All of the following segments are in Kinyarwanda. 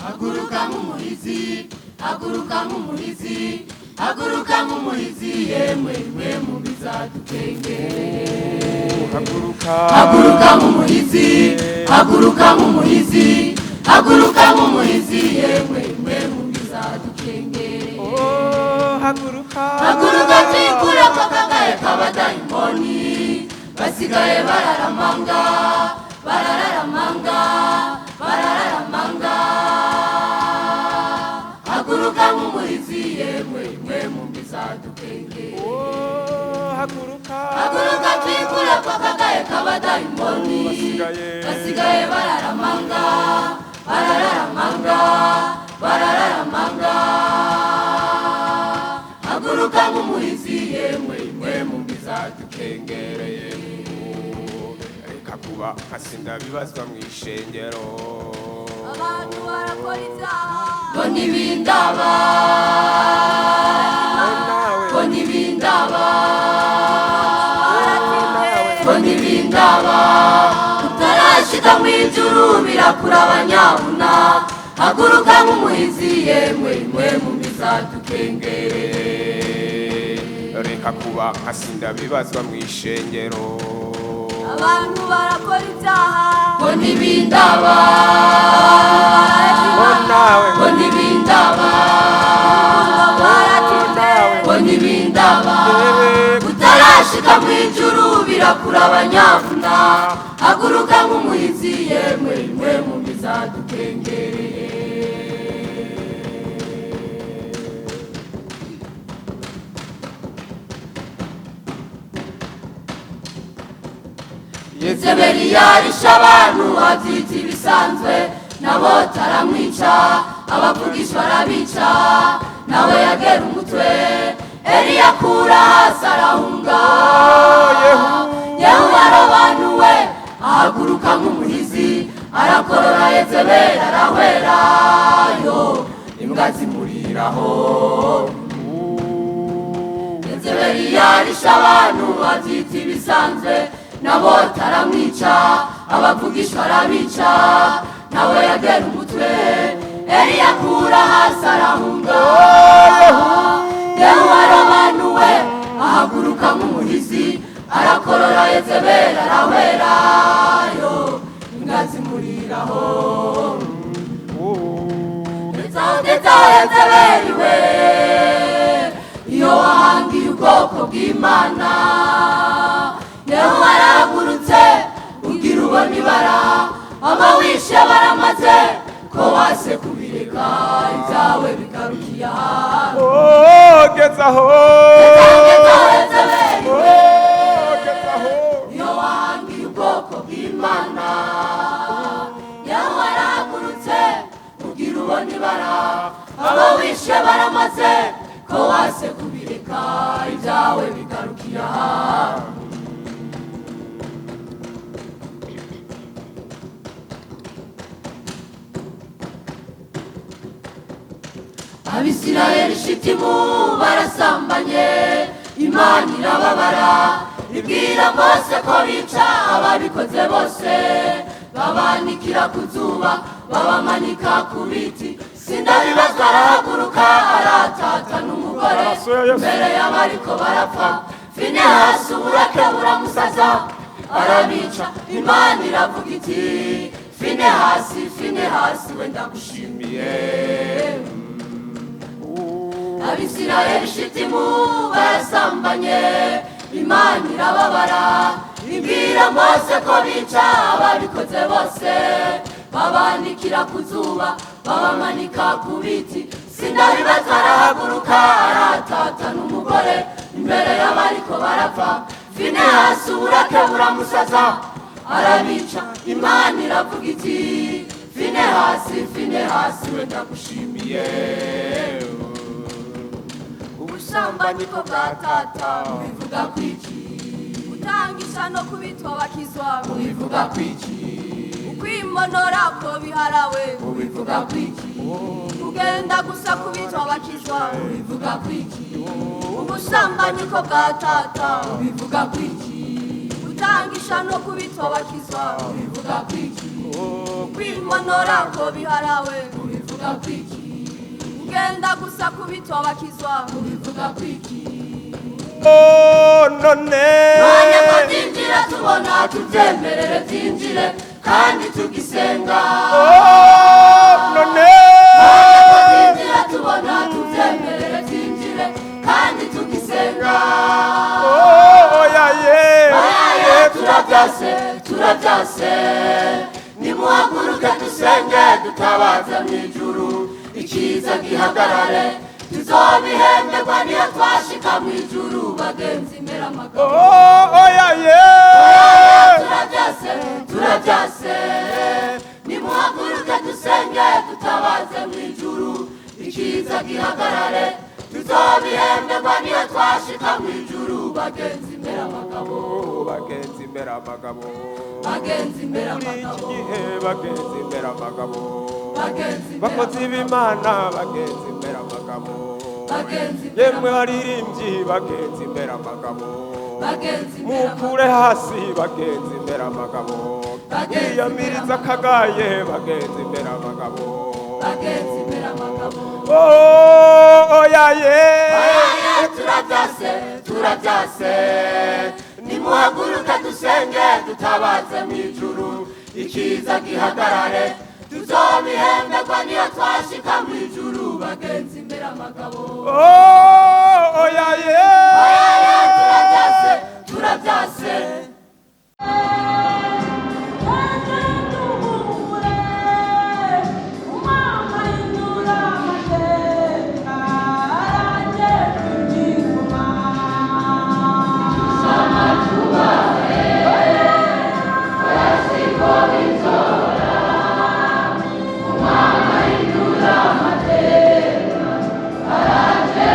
haguruka nk'umuhizi haguruka nk'umuhizi yemwe mwe mu bizadukenge haguruka nk'umuhizi yemwe mwe mu bizadukenge haguruka twikure ko kagaye k'abadayimoni basigaye bararamanga haguruka nk'umuhizi yemwe mwe mu bizadukenge haguruka twikure ko kagaye k'abadayimoni basigaye bararamanga haguruka nk'umuhizi yemwe mwe mu bizadukengereye reka kuba nkasinda bibazwa mu ishengero abantu barakora ibyaha ngo ntibindaba utarashika mu ijuru birakuraba nyabuna haguruka nk'umuhizi yemwe mwe mu bizadukengereye reka kuba nkasinda bibazwa mu ishengero abantu barakora ibyaha ngo ntibindaba utarashika mu ijuru birakuraba nyabuna haguruka nk'umuhizi yemwe mwe mu bizadukengereye Yezebeli yarisha abantu abyita ibisanzwe nabo taramwica abavugishwa arabica nawe yagera umutwe Eliya akura hasi arahunga Yehu yarobanuwe ahaguruka nk'umuhizi arakorora Yezebeli arahwerayo imbwa zimuriraho Yezebeli yarisha abantu abyita ibisanzwe nabo taramwica abavugishwa arabica nawe yagera umutwe Eliya akura hasi arahunga Yehu arobanuwe ahaguruka nk'umuhizi arakorora Yezebeli arahwerayo imbwa zimuriraho ndetse Yezebeli we iyo wahangiye ubwoko bw'Imana Yehu arahagurutse ugira ubona ibara abawishe baramaze ko wase kubireka ibyawe bikarukiye ahantu gezaho iyo wahangiye ubwoko bw'Imana Yehu arahagurutse ugira ubona ibara abawishe baramaze ko wase kubireka ibyawe bikarukiye ahantu Abisirayeli Shitimu barasambanye Imana irababara ibwira Mose ko bica ababikoze bose babanikira ku zuba babamanika ku biti sindabibazwa arahaguruka aratata n'umugore mbere y'abariko barapfa Finehasi uburake buramusaza arabica Imana iravuga iti Finehasi we ndagushimiye Abisirayeli Shitimu barasambanye Imana irababara ibwira Mose ko bica ababikoze bose babanikira ku zuba babamanika ku biti sindabibazwa arahaguruka aratata n'umugore imbere y'abariko barapfa Finehasi uburake buramusaza arabica Imana iravuga iti Finehasi we ndagushimiye ubusambanyi ko bwatata bivuga kwiki gutangisha no kubitwa bakizwa bivuga kwiki ukwimonora ko biharawe bivuga kwiki kugenda gusa kubitwa bakizwa bivuga kwiki ubusambanyi ko bwatata bivuga kwiki gutangisha no kubitwa bakizwa bivuga kwiki ukwimonora ko biharawe bivuga mubivuga kwiki kugenda gusa kubitwa bakizwa mubivuga kwiki none ko byinjira tubona tubyemerere byinjire kandi tugisenga none ko byinjira tubona tubyemerere byinjire kandi tugisenga turabyase nimuhaguruke dusenge dutabaze mu ijuru ikiza gihagarare tuzobihemberwa niyo twashika mu ijuru bagenzi mbere amagabo turabyase nimuhaguruke dusenge dutabaze mu ijuru ikiza gihagarare tuzobihemberwa niyo twashika mu ijuru bagenzi mbere amagabo bagenzi mbere amagabo bagenzi mbere amagabo bagenzi mbere amagabo bagenzi bakozi b'Imana bagenzi mbere amagabo bagenzi yemwe baririmbyi bagenzi mbere amagabo bagenzi mukure hasi bagenzi mbere amagabo yiyamiriza akagaye bagenzi mbere amagabo bagenzi mbere amagabo turabyase nimuhaguruke dusenge dutabaze mu ijuru ikiza gihagarare tuzobihemberwa niyo twashika mu ijuru bagenzi mbere amagabo turabyase Umama indura amateka araje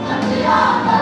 Nyakihanga